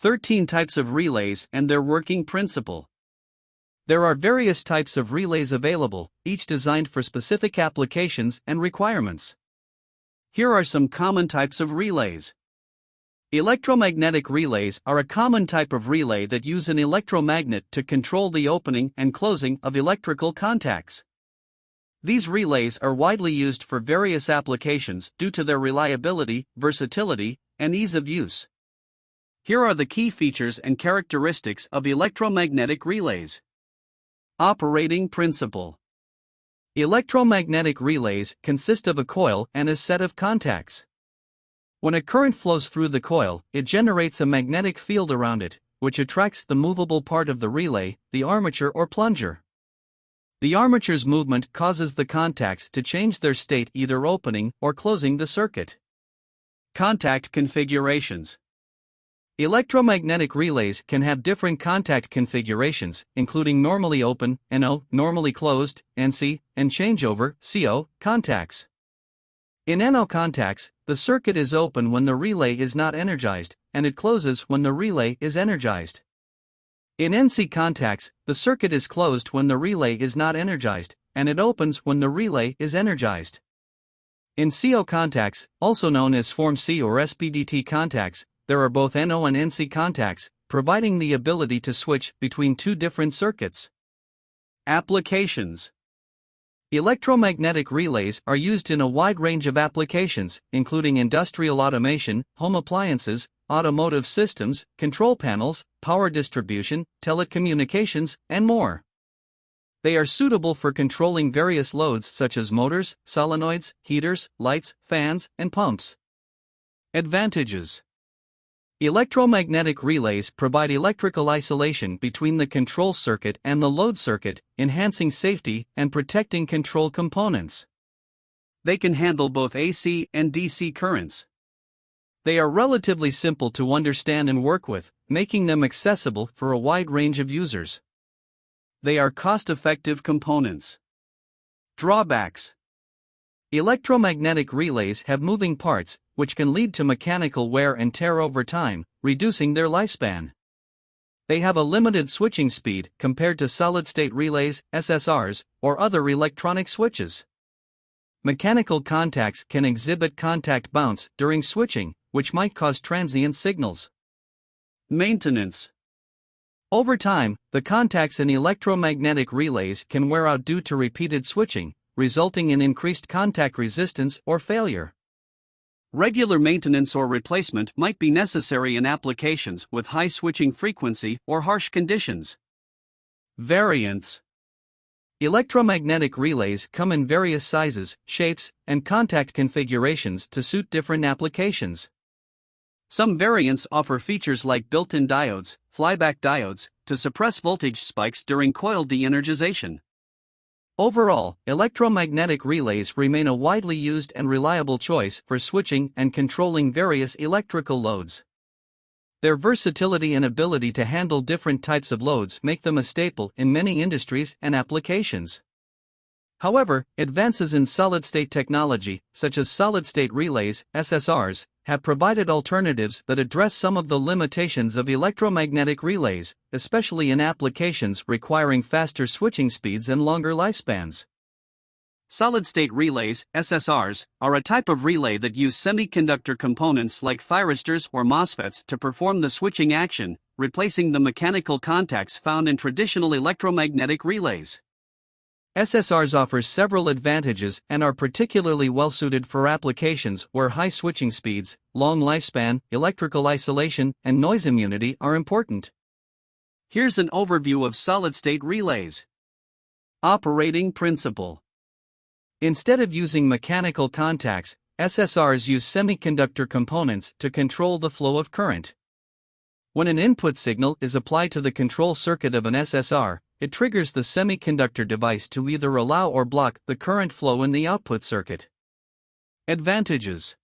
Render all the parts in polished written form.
13 types of relays and their working principle. There are various types of relays available, each designed for specific applications and requirements. Here are some common types of relays. Electromagnetic relays are a common type of relay that use an electromagnet to control the opening and closing of electrical contacts. These relays are widely used for various applications due to their reliability, versatility, and ease of use. Here are the key features and characteristics of electromagnetic relays. Operating principle. Electromagnetic relays consist of a coil and a set of contacts. When a current flows through the coil, it generates a magnetic field around it, which attracts the movable part of the relay, the armature or plunger. The armature's movement causes the contacts to change their state, either opening or closing the circuit. Contact configurations. Electromagnetic relays can have different contact configurations, including normally open, NO, normally closed, NC, and changeover, CO, contacts. In NO contacts, the circuit is open when the relay is not energized, and it closes when the relay is energized. In NC contacts, the circuit is closed when the relay is not energized, and it opens when the relay is energized. In CO contacts, also known as Form C or SPDT contacts, there are both NO and NC contacts, providing the ability to switch between two different circuits. Applications. Electromagnetic relays are used in a wide range of applications, including industrial automation, home appliances, automotive systems, control panels, power distribution, telecommunications, and more. They are suitable for controlling various loads such as motors, solenoids, heaters, lights, fans, and pumps. Advantages. Electromagnetic relays provide electrical isolation between the control circuit and the load circuit, enhancing safety and protecting control components. They can handle both AC and DC currents. They are relatively simple to understand and work with, making them accessible for a wide range of users. They are cost-effective components. Drawbacks. Electromagnetic relays have moving parts, which can lead to mechanical wear and tear over time, reducing their lifespan. They have a limited switching speed compared to solid-state relays, SSRs, or other electronic switches. Mechanical contacts can exhibit contact bounce during switching, which might cause transient signals. Maintenance. Over time, the contacts in electromagnetic relays can wear out due to repeated switching, resulting in increased contact resistance or failure. Regular maintenance or replacement might be necessary in applications with high switching frequency or harsh conditions. Variants. Electromagnetic relays come in various sizes, shapes, and contact configurations to suit different applications. Some variants offer features like built-in diodes, flyback diodes, to suppress voltage spikes during coil de-energization. Overall, electromagnetic relays remain a widely used and reliable choice for switching and controlling various electrical loads. Their versatility and ability to handle different types of loads make them a staple in many industries and applications. However, advances in solid-state technology, such as solid-state relays, SSRs, have provided alternatives that address some of the limitations of electromagnetic relays, especially in applications requiring faster switching speeds and longer lifespans. Solid-state relays, SSRs, are a type of relay that use semiconductor components like thyristors or MOSFETs to perform the switching action, replacing the mechanical contacts found in traditional electromagnetic relays. SSRs offer several advantages and are particularly well-suited for applications where high switching speeds, long lifespan, electrical isolation, and noise immunity are important. Here's an overview of solid-state relays. Operating principle. Instead of using mechanical contacts, SSRs use semiconductor components to control the flow of current. When an input signal is applied to the control circuit of an SSR, it triggers the semiconductor device to either allow or block the current flow in the output circuit. Advantages.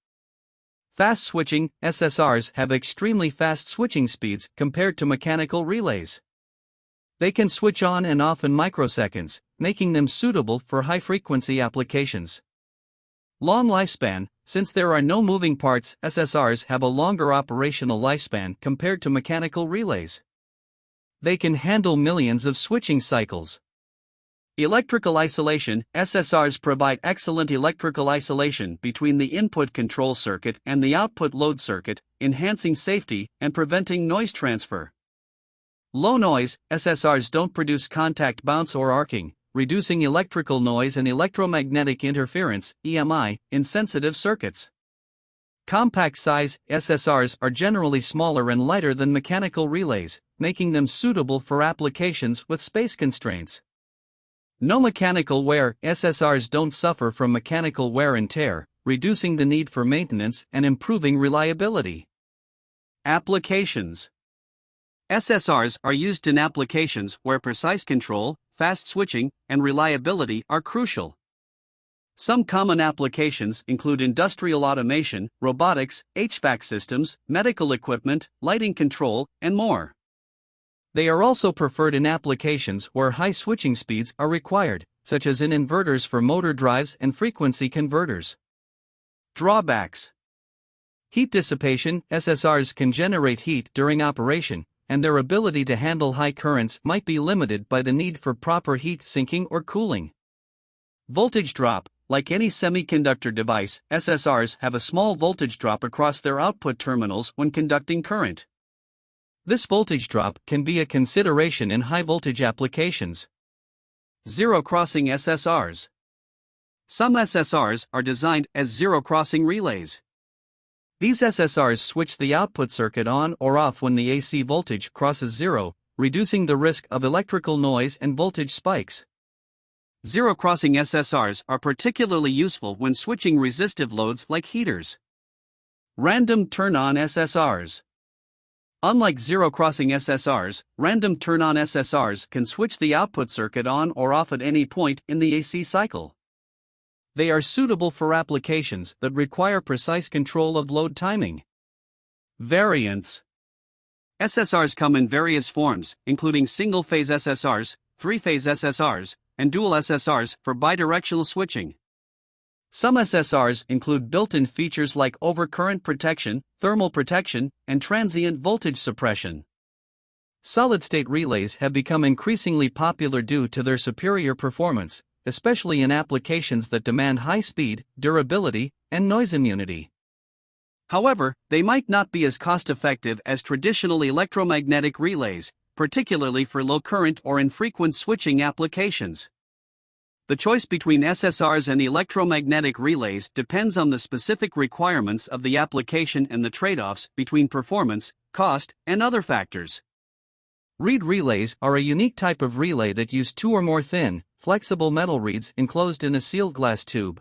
Fast switching. SSRs have extremely fast switching speeds compared to mechanical relays. They can switch on and off in microseconds, making them suitable for high-frequency applications. Long lifespan. Since there are no moving parts, SSRs have a longer operational lifespan compared to mechanical relays. They can handle millions of switching cycles. Electrical isolation. SSRs provide excellent electrical isolation between the input control circuit and the output load circuit, enhancing safety and preventing noise transfer. Low noise. SSRs don't produce contact bounce or arcing, reducing electrical noise and electromagnetic interference (EMI) in sensitive circuits. Compact size. SSRs are generally smaller and lighter than mechanical relays, making them suitable for applications with space constraints. No mechanical wear. SSRs don't suffer from mechanical wear and tear, reducing the need for maintenance and improving reliability. Applications. SSRs are used in applications where precise control, fast switching, and reliability are crucial. Some common applications include industrial automation, robotics, HVAC systems, medical equipment, lighting control, and more. They are also preferred in applications where high switching speeds are required, such as in inverters for motor drives and frequency converters. Drawbacks. Heat dissipation. SSRs can generate heat during operation, and their ability to handle high currents might be limited by the need for proper heat sinking or cooling. Voltage drop. Like any semiconductor device, SSRs have a small voltage drop across their output terminals when conducting current. This voltage drop can be a consideration in high-voltage applications. Zero-crossing SSRs. Some SSRs are designed as zero-crossing relays. These SSRs switch the output circuit on or off when the AC voltage crosses zero, reducing the risk of electrical noise and voltage spikes. Zero-crossing SSRs are particularly useful when switching resistive loads like heaters. Random turn-on SSRs. Unlike zero-crossing SSRs, random turn-on SSRs can switch the output circuit on or off at any point in the AC cycle. They are suitable for applications that require precise control of load timing. Variants. SSRs come in various forms, including single-phase SSRs, three-phase SSRs, and dual SSRs for bidirectional switching. Some SSRs include built-in features like overcurrent protection, thermal protection, and transient voltage suppression. Solid-state relays have become increasingly popular due to their superior performance, especially in applications that demand high speed, durability, and noise immunity. However, they might not be as cost-effective as traditional electromagnetic relays, particularly for low-current or infrequent switching applications. The choice between SSRs and electromagnetic relays depends on the specific requirements of the application and the trade-offs between performance, cost, and other factors. Reed relays are a unique type of relay that use two or more thin, flexible metal reeds enclosed in a sealed glass tube.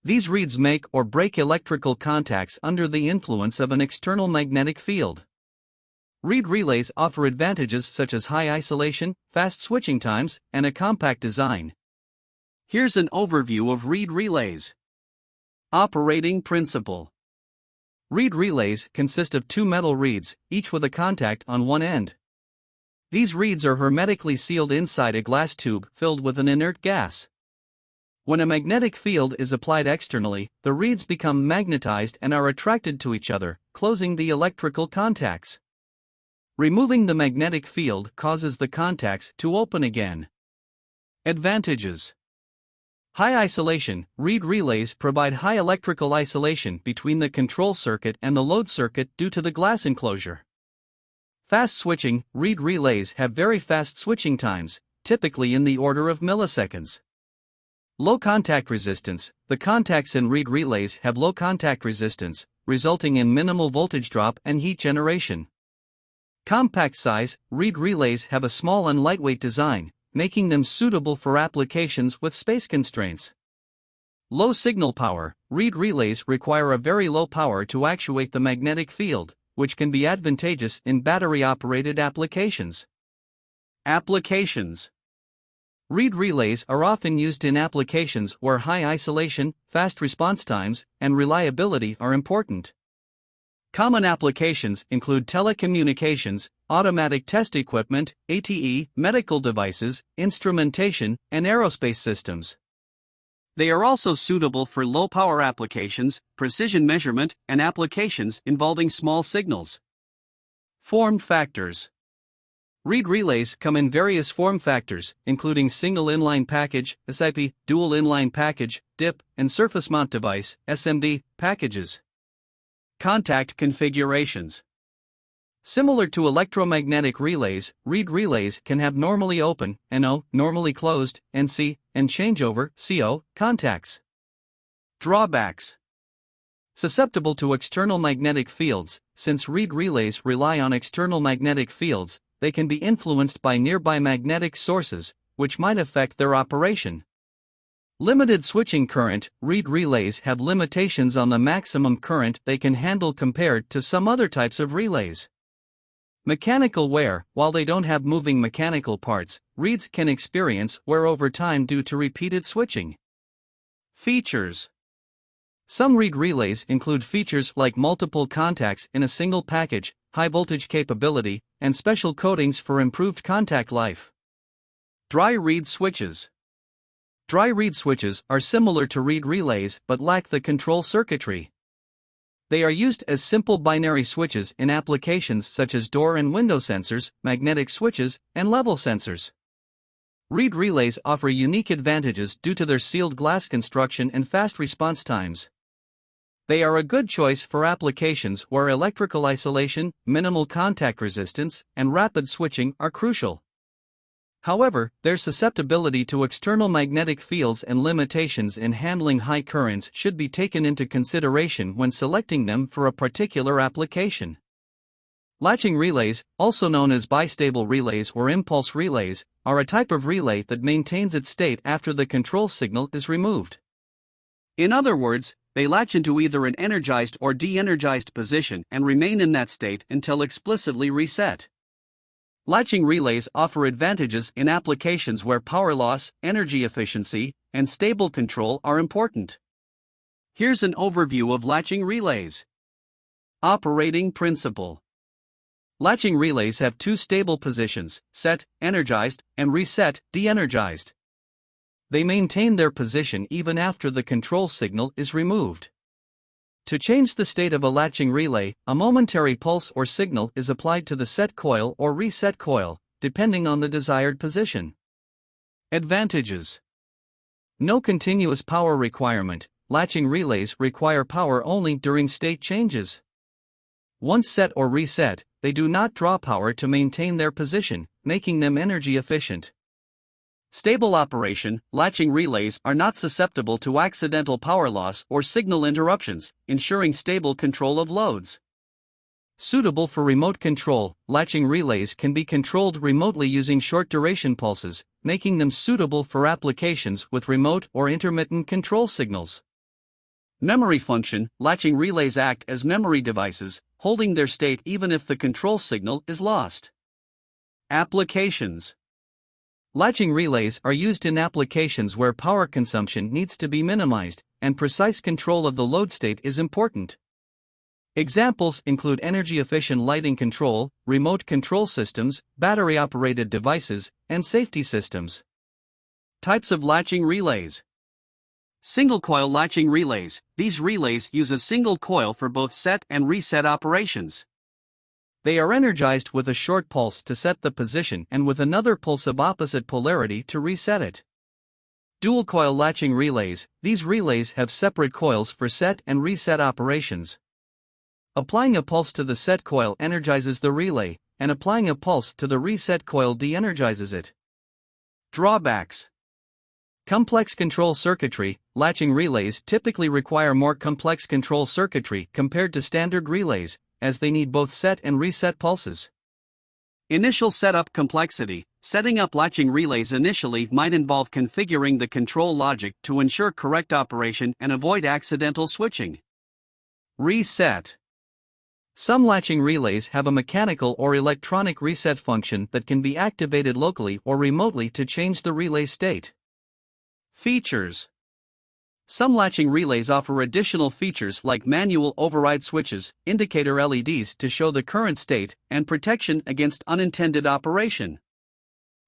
These reeds make or break electrical contacts under the influence of an external magnetic field. Reed relays offer advantages such as high isolation, fast switching times, and a compact design. Here's an overview of Reed relays. Operating principle. Reed relays consist of two metal reeds, each with a contact on one end. These reeds are hermetically sealed inside a glass tube filled with an inert gas. When a magnetic field is applied externally, the reeds become magnetized and are attracted to each other, closing the electrical contacts. Removing the magnetic field causes the contacts to open again. Advantages. High isolation. Reed relays provide high electrical isolation between the control circuit and the load circuit due to the glass enclosure. Fast switching. Reed relays have very fast switching times, typically in the order of milliseconds. Low contact resistance. The contacts in Reed relays have low contact resistance, resulting in minimal voltage drop and heat generation. Compact size. Reed relays have a small and lightweight design, making them suitable for applications with space constraints. Low signal power. Reed relays require a very low power to actuate the magnetic field, which can be advantageous in battery-operated applications. Applications. Reed relays are often used in applications where high isolation, fast response times, and reliability are important. Common applications include telecommunications, automatic test equipment, ATE, medical devices, instrumentation, and aerospace systems. They are also suitable for low-power applications, precision measurement, and applications involving small signals. Form factors. Reed relays come in various form factors, including single inline package, SIP, dual inline package, DIP, and surface mount device, SMD, packages. Contact configurations. Similar to electromagnetic relays, Reed relays can have normally open, NO, normally closed, NC, and changeover, CO, contacts. Drawbacks. Susceptible to external magnetic fields. Since Reed relays rely on external magnetic fields, they can be influenced by nearby magnetic sources, which might affect their operation. Limited switching current. Reed relays have limitations on the maximum current they can handle compared to some other types of relays. Mechanical wear. While they don't have moving mechanical parts, reeds can experience wear over time due to repeated switching. Features. Some Reed relays include features like multiple contacts in a single package, high voltage capability, and special coatings for improved contact life. Dry Reed switches. Dry Reed switches are similar to Reed relays but lack the control circuitry. They are used as simple binary switches in applications such as door and window sensors, magnetic switches, and level sensors. Reed relays offer unique advantages due to their sealed glass construction and fast response times. They are a good choice for applications where electrical isolation, minimal contact resistance, and rapid switching are crucial. However, their susceptibility to external magnetic fields and limitations in handling high currents should be taken into consideration when selecting them for a particular application. Latching relays, also known as bistable relays or impulse relays, are a type of relay that maintains its state after the control signal is removed. In other words, they latch into either an energized or de-energized position and remain in that state until explicitly reset. Latching relays offer advantages in applications where power loss, energy efficiency, and stable control are important. Here's an overview of latching relays. Operating principle. Latching relays have two stable positions: set, energized, and reset, de-energized. They maintain their position even after the control signal is removed. To change the state of a latching relay, a momentary pulse or signal is applied to the set coil or reset coil, depending on the desired position. Advantages. No continuous power requirement. Latching relays require power only during state changes. Once set or reset, they do not draw power to maintain their position, making them energy efficient. Stable operation. Latching relays are not susceptible to accidental power loss or signal interruptions, ensuring stable control of loads. Suitable for remote control. Latching relays can be controlled remotely using short-duration pulses, making them suitable for applications with remote or intermittent control signals. Memory function. Latching relays act as memory devices, holding their state even if the control signal is lost. Applications. Latching relays are used in applications where power consumption needs to be minimized, and precise control of the load state is important. Examples include energy-efficient lighting control, remote control systems, battery-operated devices, and safety systems. Types of latching relays. Single-coil latching relays. These relays use a single coil for both set and reset operations. They are energized with a short pulse to set the position and with another pulse of opposite polarity to reset it. Dual-coil latching relays. These relays have separate coils for set and reset operations. Applying a pulse to the set coil energizes the relay, and applying a pulse to the reset coil de-energizes it. Drawbacks. Complex control circuitry. Latching relays typically require more complex control circuitry compared to standard relays, as they need both set and reset pulses. Initial setup complexity. Setting up latching relays initially might involve configuring the control logic to ensure correct operation and avoid accidental switching. Reset. Some latching relays have a mechanical or electronic reset function that can be activated locally or remotely to change the relay state. Features. Some latching relays offer additional features like manual override switches, indicator LEDs to show the current state, and protection against unintended operation.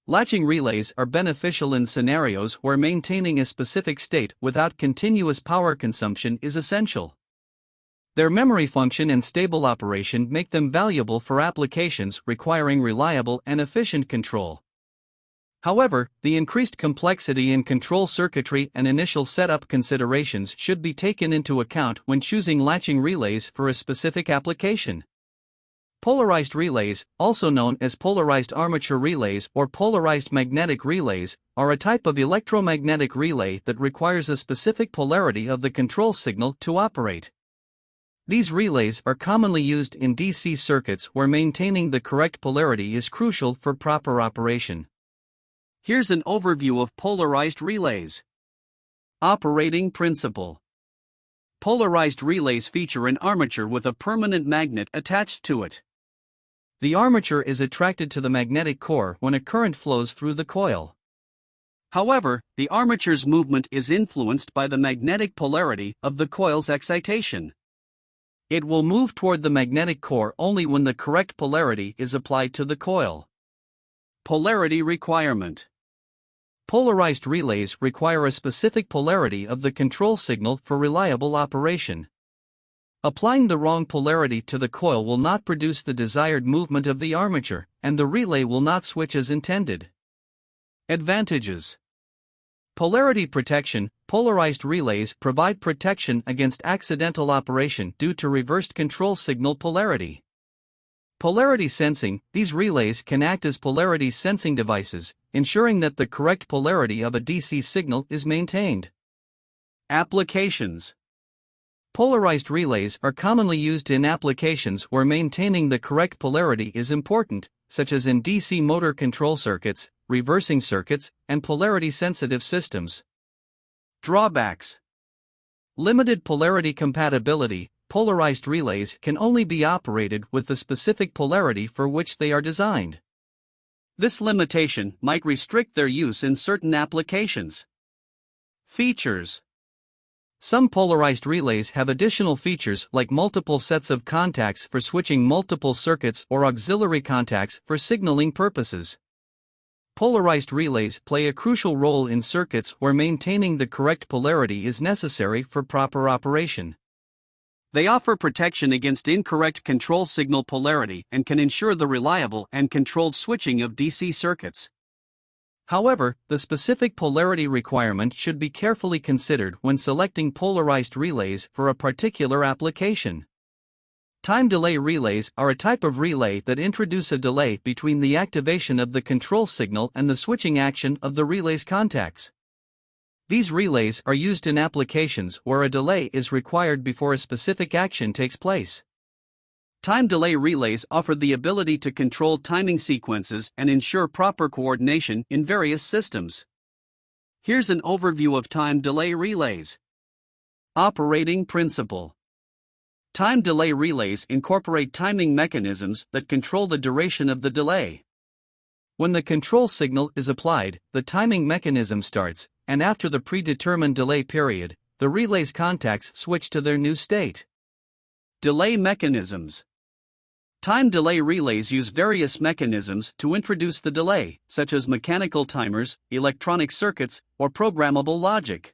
Latching relays are beneficial in scenarios where maintaining a specific state without continuous power consumption is essential. Their memory function and stable operation make them valuable for applications requiring reliable and efficient control. However, the increased complexity in control circuitry and initial setup considerations should be taken into account when choosing latching relays for a specific application. Polarized relays, also known as polarized armature relays or polarized magnetic relays, are a type of electromagnetic relay that requires a specific polarity of the control signal to operate. These relays are commonly used in DC circuits where maintaining the correct polarity is crucial for proper operation. Here's an overview of polarized relays. Operating principle. Polarized relays feature an armature with a permanent magnet attached to it. The armature is attracted to the magnetic core when a current flows through the coil. However, the armature's movement is influenced by the magnetic polarity of the coil's excitation. It will move toward the magnetic core only when the correct polarity is applied to the coil. Polarity requirement. Polarized relays require a specific polarity of the control signal for reliable operation. Applying the wrong polarity to the coil will not produce the desired movement of the armature, and the relay will not switch as intended. Advantages. Polarity protection. Polarized relays provide protection against accidental operation due to reversed control signal polarity. Polarity sensing. These relays can act as polarity sensing devices, ensuring that the correct polarity of a DC signal is maintained. Applications. Polarized relays are commonly used in applications where maintaining the correct polarity is important, such as in DC motor control circuits, reversing circuits, and polarity-sensitive systems. Drawbacks. Limited polarity compatibility. Polarized relays can only be operated with the specific polarity for which they are designed. This limitation might restrict their use in certain applications. Features. Some polarized relays have additional features like multiple sets of contacts for switching multiple circuits or auxiliary contacts for signaling purposes. Polarized relays play a crucial role in circuits where maintaining the correct polarity is necessary for proper operation. They offer protection against incorrect control signal polarity and can ensure the reliable and controlled switching of DC circuits. However, the specific polarity requirement should be carefully considered when selecting polarized relays for a particular application. Time delay relays are a type of relay that introduce a delay between the activation of the control signal and the switching action of the relay's contacts. These relays are used in applications where a delay is required before a specific action takes place. Time delay relays offer the ability to control timing sequences and ensure proper coordination in various systems. Here's an overview of time delay relays. Operating principle. Time delay relays incorporate timing mechanisms that control the duration of the delay. When the control signal is applied, the timing mechanism starts, and after the predetermined delay period, the relay's contacts switch to their new state. Delay mechanisms. Time delay relays use various mechanisms to introduce the delay, such as mechanical timers, electronic circuits, or programmable logic.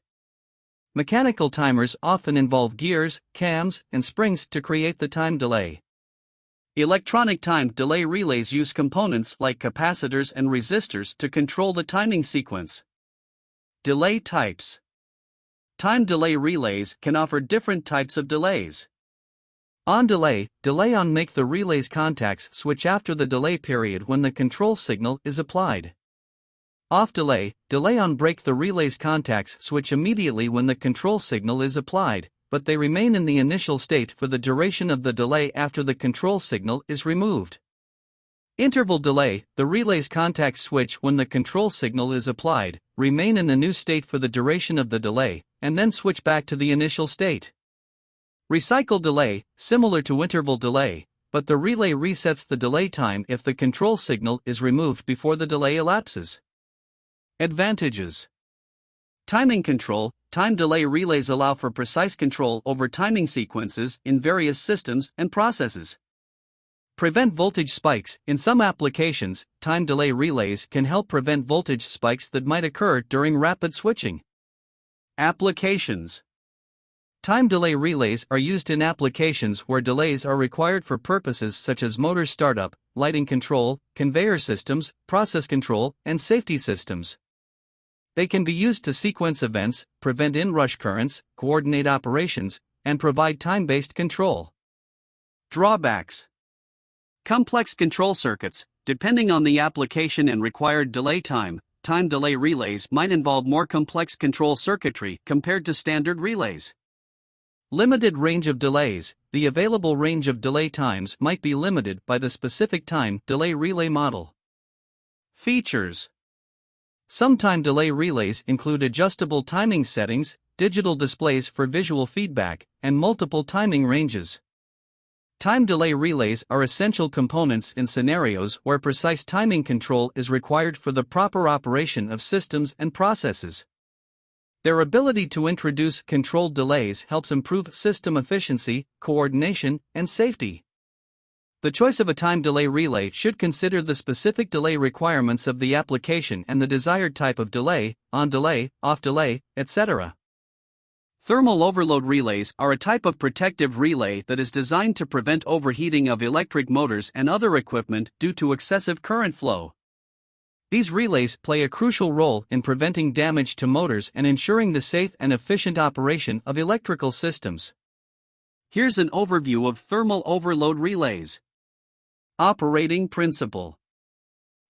Mechanical timers often involve gears, cams, and springs to create the time delay. Electronic time delay relays use components like capacitors and resistors to control the timing sequence. Delay types. Time delay relays can offer different types of delays. On delay, delay on make the relay's contacts switch after the delay period when the control signal is applied. Off delay, delay on break the relay's contacts switch immediately when the control signal is applied, but they remain in the initial state for the duration of the delay after the control signal is removed. Interval delay, the relay's contacts switch when the control signal is applied, remain in the new state for the duration of the delay, and then switch back to the initial state. Recycle delay, similar to interval delay, but the relay resets the delay time if the control signal is removed before the delay elapses. Advantages. Timing control. Time delay relays allow for precise control over timing sequences in various systems and processes. Prevent voltage spikes. In some applications, time delay relays can help prevent voltage spikes that might occur during rapid switching. Applications. Time delay relays are used in applications where delays are required for purposes such as motor startup, lighting control, conveyor systems, process control, and safety systems. They can be used to sequence events, prevent inrush currents, coordinate operations, and provide time-based control. Drawbacks. Complex control circuits. Depending on the application and required delay time, time delay relays might involve more complex control circuitry compared to standard relays. Limited range of delays. The available range of delay times might be limited by the specific time delay relay model. Features. Some time delay relays include adjustable timing settings, digital displays for visual feedback, and multiple timing ranges. Time delay relays are essential components in scenarios where precise timing control is required for the proper operation of systems and processes. Their ability to introduce controlled delays helps improve system efficiency, coordination, and safety. The choice of a time delay relay should consider the specific delay requirements of the application and the desired type of delay, on delay, off delay, etc. Thermal overload relays are a type of protective relay that is designed to prevent overheating of electric motors and other equipment due to excessive current flow. These relays play a crucial role in preventing damage to motors and ensuring the safe and efficient operation of electrical systems. Here's an overview of thermal overload relays. Operating principle.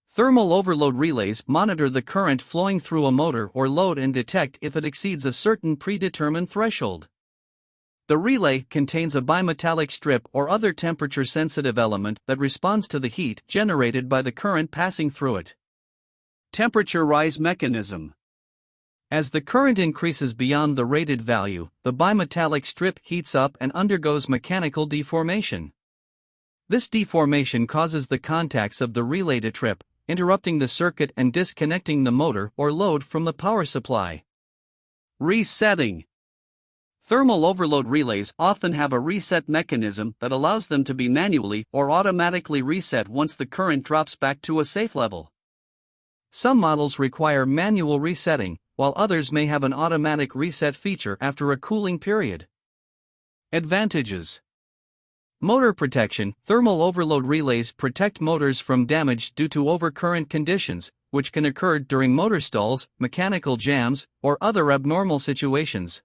Thermal overload relays monitor the current flowing through a motor or load and detect if it exceeds a certain predetermined threshold. The relay contains a bimetallic strip or other temperature-sensitive element that responds to the heat generated by the current passing through it. Temperature rise mechanism. As the current increases beyond the rated value, the bimetallic strip heats up and undergoes mechanical deformation. This deformation causes the contacts of the relay to trip, interrupting the circuit and disconnecting the motor or load from the power supply. Resetting. Thermal overload relays often have a reset mechanism that allows them to be manually or automatically reset once the current drops back to a safe level. Some models require manual resetting, while others may have an automatic reset feature after a cooling period. Advantages. Motor protection. Thermal overload relays protect motors from damage due to overcurrent conditions, which can occur during motor stalls, mechanical jams, or other abnormal situations.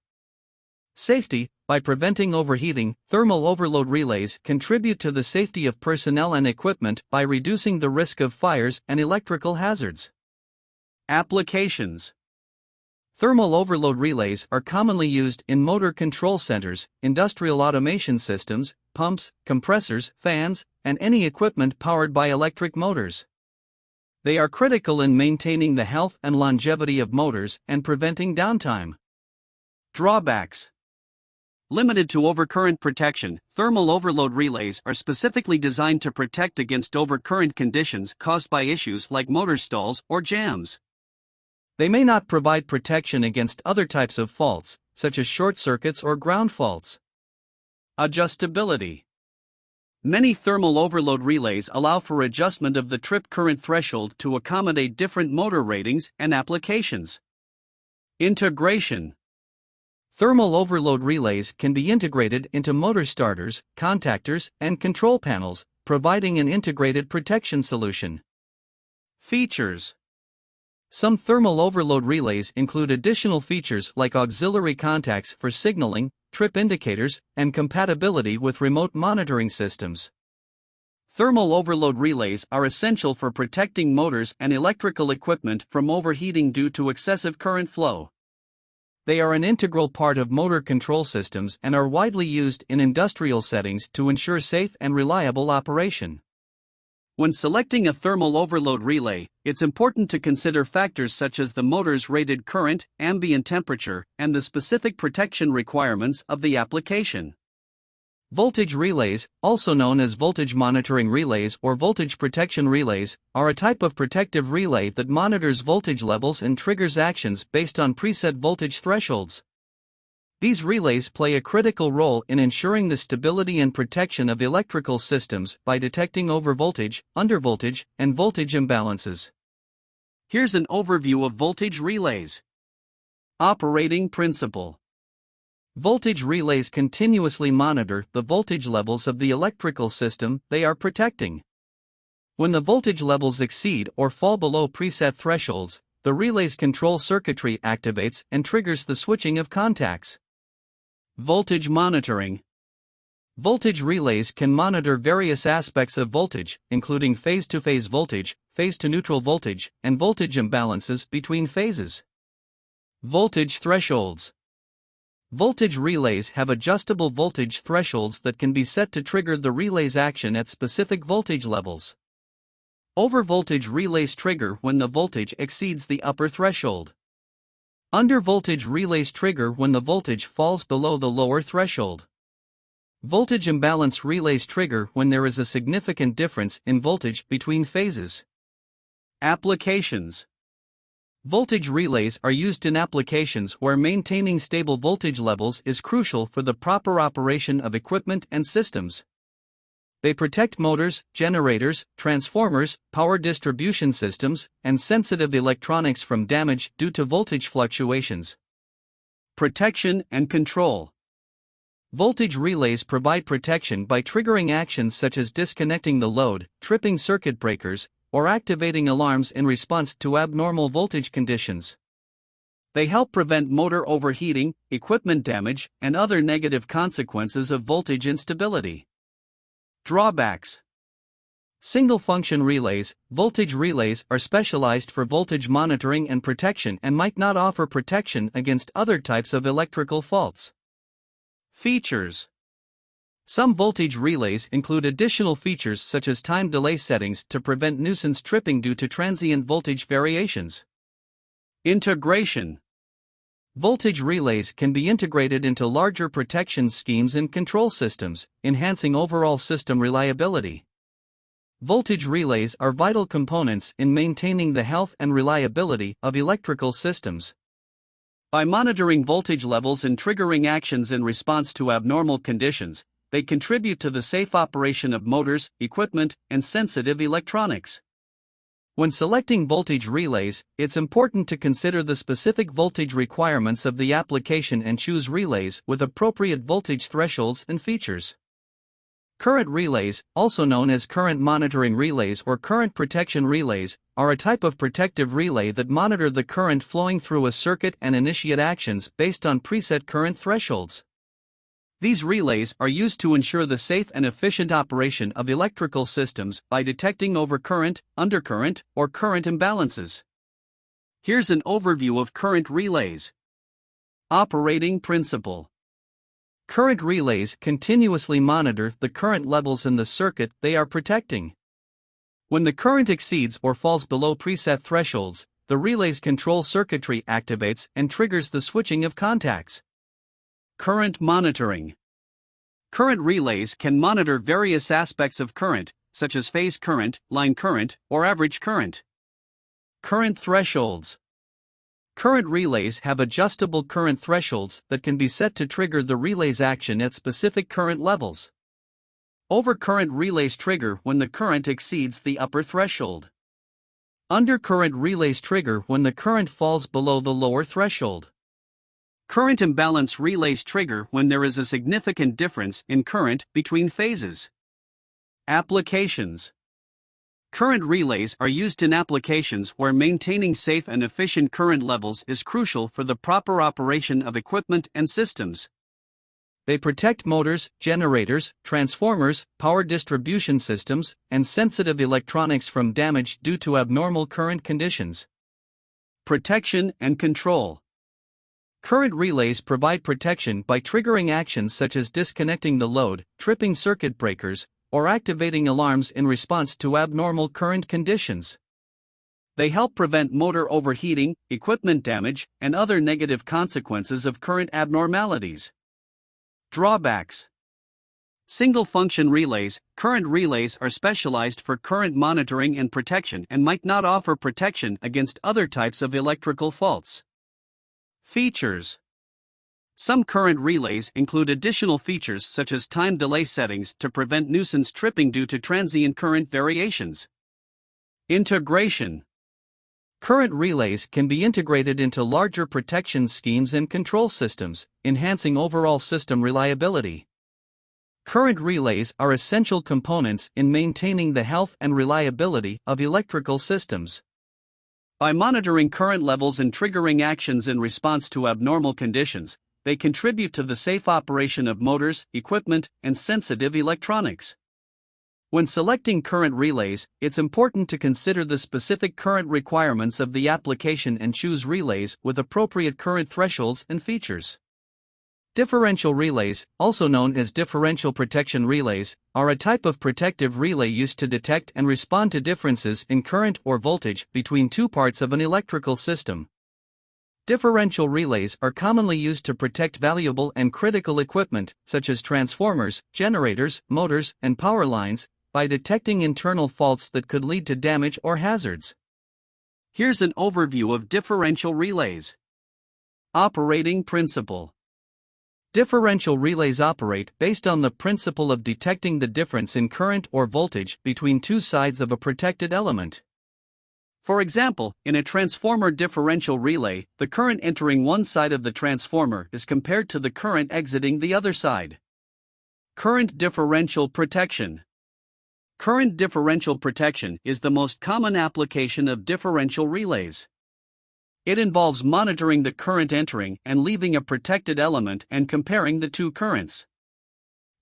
Safety. By preventing overheating, thermal overload relays contribute to the safety of personnel and equipment by reducing the risk of fires and electrical hazards. Applications. Thermal overload relays are commonly used in motor control centers, industrial automation systems, pumps, compressors, fans, and any equipment powered by electric motors. They are critical in maintaining the health and longevity of motors and preventing downtime. Drawbacks. Limited to overcurrent protection, thermal overload relays are specifically designed to protect against overcurrent conditions caused by issues like motor stalls or jams. They may not provide protection against other types of faults, such as short circuits or ground faults. Adjustability. Many thermal overload relays allow for adjustment of the trip current threshold to accommodate different motor ratings and applications. Integration. Thermal overload relays can be integrated into motor starters, contactors, and control panels, providing an integrated protection solution. Features. Some thermal overload relays include additional features like auxiliary contacts for signaling, trip indicators, and compatibility with remote monitoring systems. Thermal overload relays are essential for protecting motors and electrical equipment from overheating due to excessive current flow. They are an integral part of motor control systems and are widely used in industrial settings to ensure safe and reliable operation. When selecting a thermal overload relay, it's important to consider factors such as the motor's rated current, ambient temperature, and the specific protection requirements of the application. Voltage relays, also known as voltage monitoring relays or voltage protection relays, are a type of protective relay that monitors voltage levels and triggers actions based on preset voltage thresholds. These relays play a critical role in ensuring the stability and protection of electrical systems by detecting overvoltage, undervoltage, and voltage imbalances. Here's an overview of voltage relays. Operating principle. Voltage relays continuously monitor the voltage levels of the electrical system they are protecting. When the voltage levels exceed or fall below preset thresholds, the relay's control circuitry activates and triggers the switching of contacts. Voltage monitoring. Voltage relays can monitor various aspects of voltage, including phase-to-phase voltage, phase-to-neutral voltage, and voltage imbalances between phases. Voltage thresholds. Voltage relays have adjustable voltage thresholds that can be set to trigger the relay's action at specific voltage levels. Overvoltage relays trigger when the voltage exceeds the upper threshold. Undervoltage relays trigger when the voltage falls below the lower threshold. Voltage imbalance relays trigger when there is a significant difference in voltage between phases. Applications. Voltage relays are used in applications where maintaining stable voltage levels is crucial for the proper operation of equipment and systems. They protect motors, generators, transformers, power distribution systems, and sensitive electronics from damage due to voltage fluctuations. Protection and control. Voltage relays provide protection by triggering actions such as disconnecting the load, tripping circuit breakers, or activating alarms in response to abnormal voltage conditions. They help prevent motor overheating, equipment damage, and other negative consequences of voltage instability. Drawbacks. Single-function relays. Voltage relays are specialized for voltage monitoring and protection and might not offer protection against other types of electrical faults. Features. Some voltage relays include additional features such as time delay settings to prevent nuisance tripping due to transient voltage variations. Integration. Voltage relays can be integrated into larger protection schemes and control systems, enhancing overall system reliability. Voltage relays are vital components in maintaining the health and reliability of electrical systems. By monitoring voltage levels and triggering actions in response to abnormal conditions, they contribute to the safe operation of motors, equipment, and sensitive electronics. When selecting voltage relays, it's important to consider the specific voltage requirements of the application and choose relays with appropriate voltage thresholds and features. Current relays, also known as current monitoring relays or current protection relays, are a type of protective relay that monitor the current flowing through a circuit and initiate actions based on preset current thresholds. These relays are used to ensure the safe and efficient operation of electrical systems by detecting overcurrent, undercurrent, or current imbalances. Here's an overview of current relays. Operating principle. Current relays continuously monitor the current levels in the circuit they are protecting. When the current exceeds or falls below preset thresholds, the relay's control circuitry activates and triggers the switching of contacts. Current monitoring. Current relays can monitor various aspects of current, such as phase current, line current, or average current. Current thresholds. Current relays have adjustable current thresholds that can be set to trigger the relay's action at specific current levels. Overcurrent relays trigger when the current exceeds the upper threshold. Undercurrent relays trigger when the current falls below the lower threshold. Current imbalance relays trigger when there is a significant difference in current between phases. Applications. Current relays are used in applications where maintaining safe and efficient current levels is crucial for the proper operation of equipment and systems. They protect motors, generators, transformers, power distribution systems, and sensitive electronics from damage due to abnormal current conditions. Protection and control. Current relays provide protection by triggering actions such as disconnecting the load, tripping circuit breakers, or activating alarms in response to abnormal current conditions. They help prevent motor overheating, equipment damage, and other negative consequences of current abnormalities. Drawbacks. Single-function relays. Current relays are specialized for current monitoring and protection and might not offer protection against other types of electrical faults. Features. Some current relays include additional features such as time delay settings to prevent nuisance tripping due to transient current variations. Integration. Current relays can be integrated into larger protection schemes and control systems, enhancing overall system reliability. Current relays are essential components in maintaining the health and reliability of electrical systems. By monitoring current levels and triggering actions in response to abnormal conditions, they contribute to the safe operation of motors, equipment, and sensitive electronics. When selecting current relays, it's important to consider the specific current requirements of the application and choose relays with appropriate current thresholds and features. Differential relays, also known as differential protection relays, are a type of protective relay used to detect and respond to differences in current or voltage between two parts of an electrical system. Differential relays are commonly used to protect valuable and critical equipment, such as transformers, generators, motors, and power lines, by detecting internal faults that could lead to damage or hazards. Here's an overview of differential relays. Operating principle. Differential relays operate based on the principle of detecting the difference in current or voltage between two sides of a protected element. For example, in a transformer differential relay, the current entering one side of the transformer is compared to the current exiting the other side. Current differential protection. Current differential protection is the most common application of differential relays. It involves monitoring the current entering and leaving a protected element and comparing the two currents.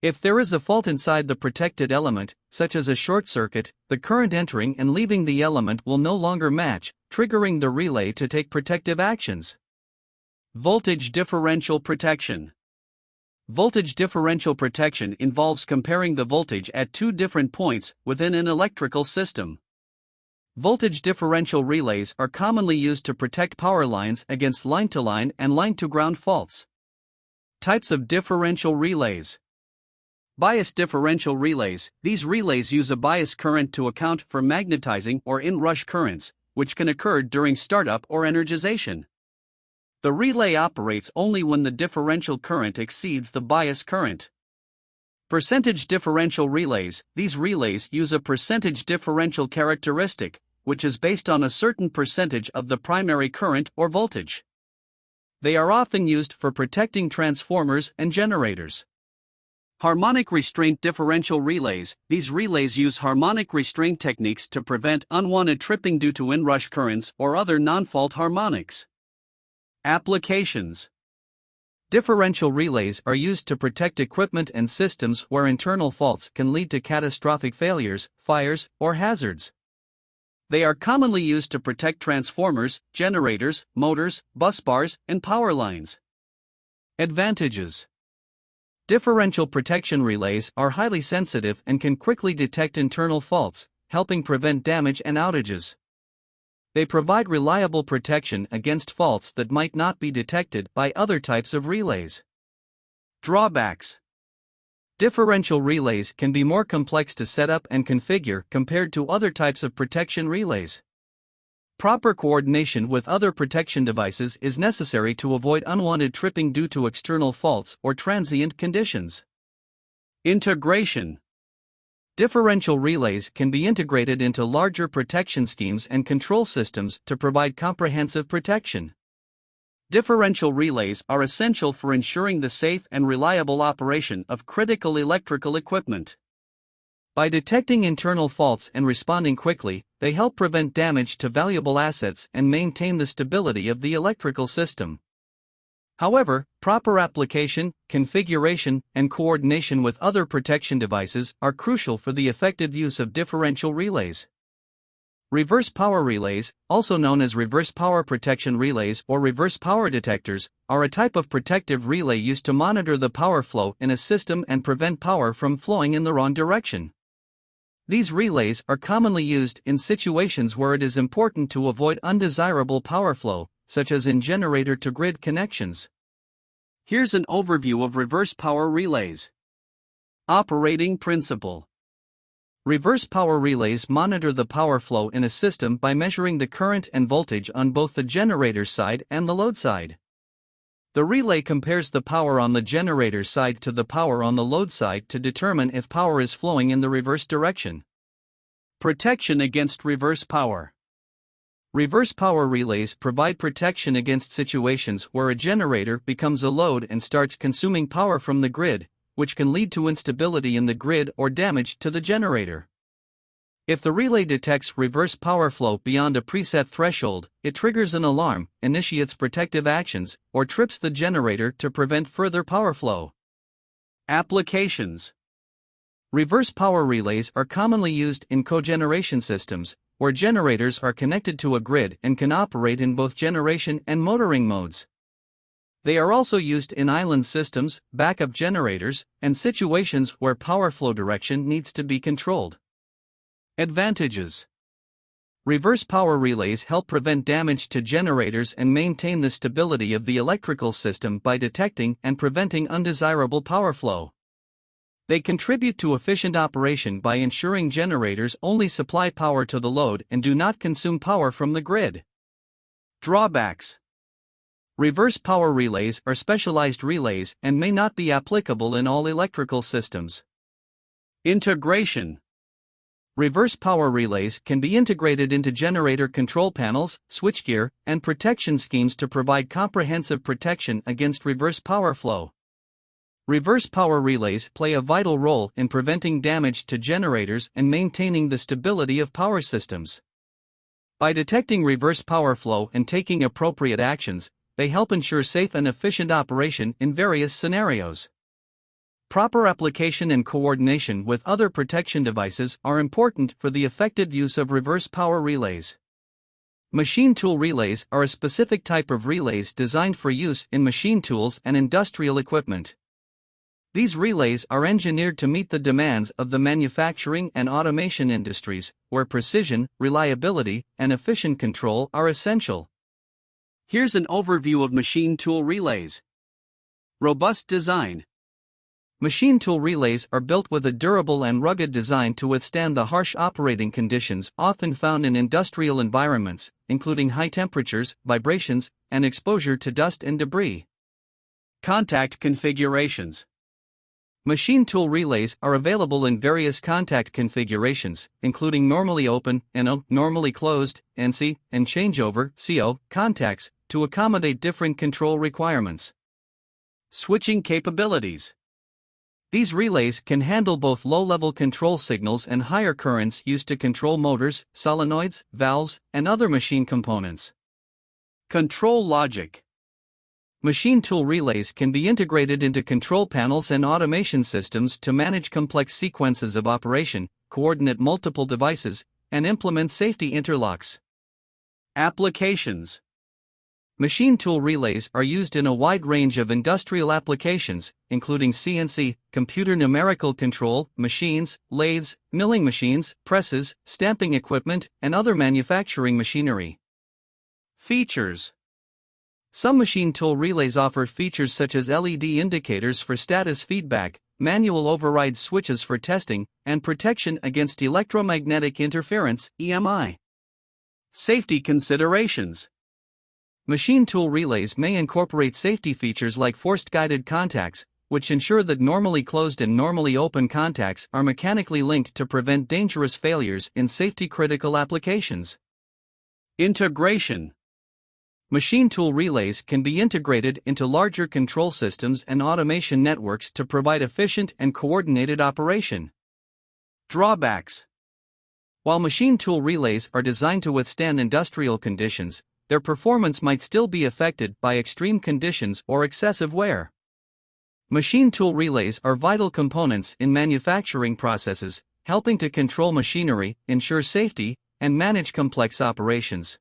If there is a fault inside the protected element, such as a short circuit, the current entering and leaving the element will no longer match, triggering the relay to take protective actions. Voltage differential protection. Voltage differential protection involves comparing the voltage at two different points within an electrical system. Voltage differential relays are commonly used to protect power lines against line-to-line and line-to-ground faults. Types of differential relays. Bias differential relays. These relays use a bias current to account for magnetizing or inrush currents, which can occur during startup or energization. The relay operates only when the differential current exceeds the bias current. Percentage differential relays. These relays use a percentage differential characteristic, which is based on a certain percentage of the primary current or voltage. They are often used for protecting transformers and generators. Harmonic restraint differential relays. These relays use harmonic restraint techniques to prevent unwanted tripping due to inrush currents or other non-fault harmonics. Applications. Differential relays are used to protect equipment and systems where internal faults can lead to catastrophic failures, fires, or hazards. They are commonly used to protect transformers, generators, motors, busbars, and power lines. Advantages. Differential protection relays are highly sensitive and can quickly detect internal faults, helping prevent damage and outages. They provide reliable protection against faults that might not be detected by other types of relays. Drawbacks. Differential relays can be more complex to set up and configure compared to other types of protection relays. Proper coordination with other protection devices is necessary to avoid unwanted tripping due to external faults or transient conditions. Integration. Differential relays can be integrated into larger protection schemes and control systems to provide comprehensive protection. Differential relays are essential for ensuring the safe and reliable operation of critical electrical equipment. By detecting internal faults and responding quickly, they help prevent damage to valuable assets and maintain the stability of the electrical system. However, proper application, configuration, and coordination with other protection devices are crucial for the effective use of differential relays. Reverse power relays, also known as reverse power protection relays or reverse power detectors, are a type of protective relay used to monitor the power flow in a system and prevent power from flowing in the wrong direction. These relays are commonly used in situations where it is important to avoid undesirable power flow, such as in generator-to-grid connections. Here's an overview of reverse power relays. Operating principle. Reverse power relays monitor the power flow in a system by measuring the current and voltage on both the generator side and the load side. The relay compares the power on the generator side to the power on the load side to determine if power is flowing in the reverse direction. Protection against reverse power. Reverse power relays provide protection against situations where a generator becomes a load and starts consuming power from the grid, which can lead to instability in the grid or damage to the generator. If the relay detects reverse power flow beyond a preset threshold, it triggers an alarm, initiates protective actions, or trips the generator to prevent further power flow. Applications. Reverse power relays are commonly used in cogeneration systems, where generators are connected to a grid and can operate in both generation and motoring modes. They are also used in island systems, backup generators, and situations where power flow direction needs to be controlled. Advantages. Reverse power relays help prevent damage to generators and maintain the stability of the electrical system by detecting and preventing undesirable power flow. They contribute to efficient operation by ensuring generators only supply power to the load and do not consume power from the grid. Drawbacks. Reverse power relays are specialized relays and may not be applicable in all electrical systems. Integration. Reverse power relays can be integrated into generator control panels, switchgear, and protection schemes to provide comprehensive protection against reverse power flow. Reverse power relays play a vital role in preventing damage to generators and maintaining the stability of power systems. By detecting reverse power flow and taking appropriate actions, they help ensure safe and efficient operation in various scenarios. Proper application and coordination with other protection devices are important for the effective use of reverse power relays. Machine tool relays are a specific type of relays designed for use in machine tools and industrial equipment. These relays are engineered to meet the demands of the manufacturing and automation industries, where precision, reliability, and efficient control are essential. Here's an overview of machine tool relays. Robust design. Machine tool relays are built with a durable and rugged design to withstand the harsh operating conditions often found in industrial environments, including high temperatures, vibrations, and exposure to dust and debris. Contact configurations. Machine tool relays are available in various contact configurations, including normally open, NO, normally closed, NC, and changeover, CO, contacts, to accommodate different control requirements. Switching capabilities. These relays can handle both low-level control signals and higher currents used to control motors, solenoids, valves, and other machine components. Control logic. Machine tool relays can be integrated into control panels and automation systems to manage complex sequences of operation, coordinate multiple devices, and implement safety interlocks. Applications. Machine tool relays are used in a wide range of industrial applications, including CNC, computer numerical control, machines, lathes, milling machines, presses, stamping equipment, and other manufacturing machinery. Features. Some machine tool relays offer features such as LED indicators for status feedback, manual override switches for testing, and protection against electromagnetic interference, EMI. Safety considerations. Machine tool relays may incorporate safety features like forced guided contacts, which ensure that normally closed and normally open contacts are mechanically linked to prevent dangerous failures in safety-critical applications. Integration. Machine tool relays can be integrated into larger control systems and automation networks to provide efficient and coordinated operation. Drawbacks. While machine tool relays are designed to withstand industrial conditions, their performance might still be affected by extreme conditions or excessive wear. Machine tool relays are vital components in manufacturing processes, helping to control machinery, ensure safety, and manage complex operations.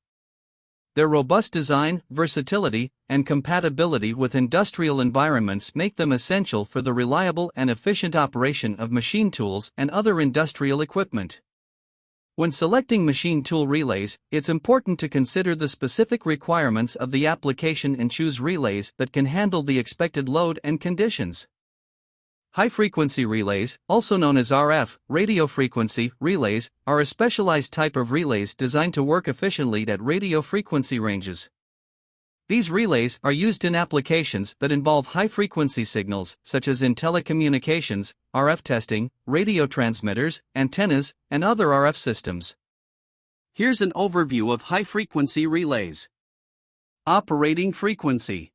Their robust design, versatility, and compatibility with industrial environments make them essential for the reliable and efficient operation of machine tools and other industrial equipment. When selecting machine tool relays, it's important to consider the specific requirements of the application and choose relays that can handle the expected load and conditions. High-frequency relays, also known as RF, radio frequency relays, are a specialized type of relays designed to work efficiently at radio frequency ranges. These relays are used in applications that involve high-frequency signals, such as in telecommunications, RF testing, radio transmitters, antennas, and other RF systems. Here's an overview of high-frequency relays. Operating frequency.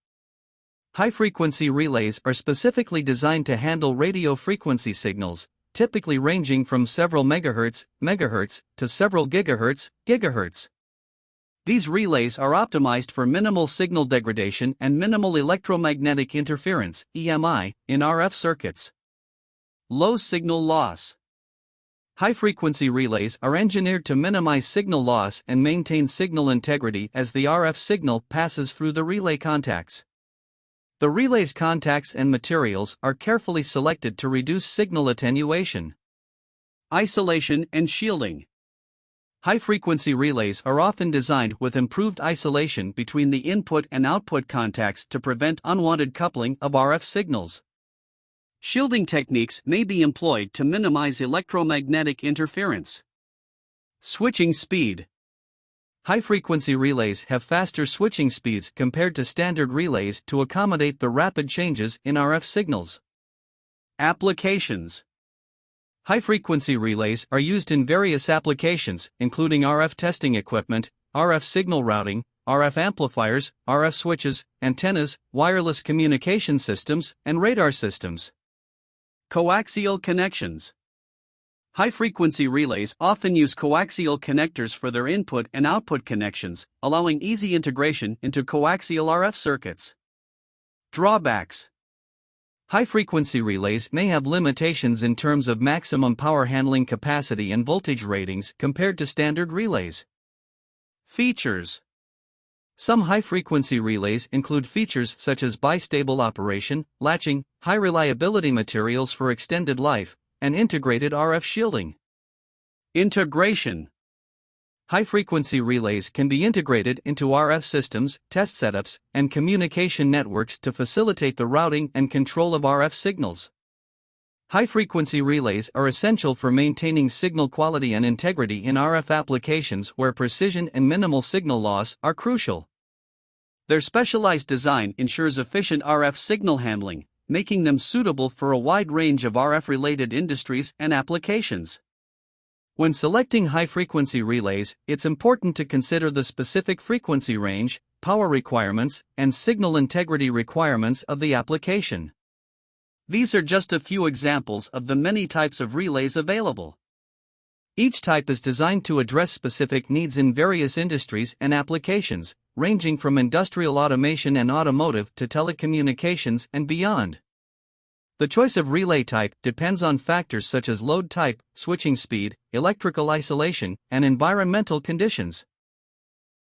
High-frequency relays are specifically designed to handle radio frequency signals, typically ranging from several megahertz, to several gigahertz. These relays are optimized for minimal signal degradation and minimal electromagnetic interference (EMI) in RF circuits. Low signal loss. High-frequency relays are engineered to minimize signal loss and maintain signal integrity as the RF signal passes through the relay contacts. The relay's contacts and materials are carefully selected to reduce signal attenuation. Isolation and shielding. High-frequency relays are often designed with improved isolation between the input and output contacts to prevent unwanted coupling of RF signals. Shielding techniques may be employed to minimize electromagnetic interference. Switching speed. High-frequency relays have faster switching speeds compared to standard relays to accommodate the rapid changes in RF signals. Applications. High-frequency relays are used in various applications, including RF testing equipment, RF signal routing, RF amplifiers, RF switches, antennas, wireless communication systems, and radar systems. Coaxial connections. High-frequency relays often use coaxial connectors for their input and output connections, allowing easy integration into coaxial RF circuits. Drawbacks. High-frequency relays may have limitations in terms of maximum power handling capacity and voltage ratings compared to standard relays. Features. Some high-frequency relays include features such as bistable operation, latching, high reliability materials for extended life, and integrated RF shielding. Integration. High-frequency relays can be integrated into RF systems, test setups, and communication networks to facilitate the routing and control of RF signals. High-frequency relays are essential for maintaining signal quality and integrity in RF applications where precision and minimal signal loss are crucial. Their specialized design ensures efficient RF signal handling, making them suitable for a wide range of RF-related industries and applications. When selecting high-frequency relays, it's important to consider the specific frequency range, power requirements, and signal integrity requirements of the application. These are just a few examples of the many types of relays available. Each type is designed to address specific needs in various industries and applications, ranging from industrial automation and automotive to telecommunications and beyond. The choice of relay type depends on factors such as load type, switching speed, electrical isolation, and environmental conditions.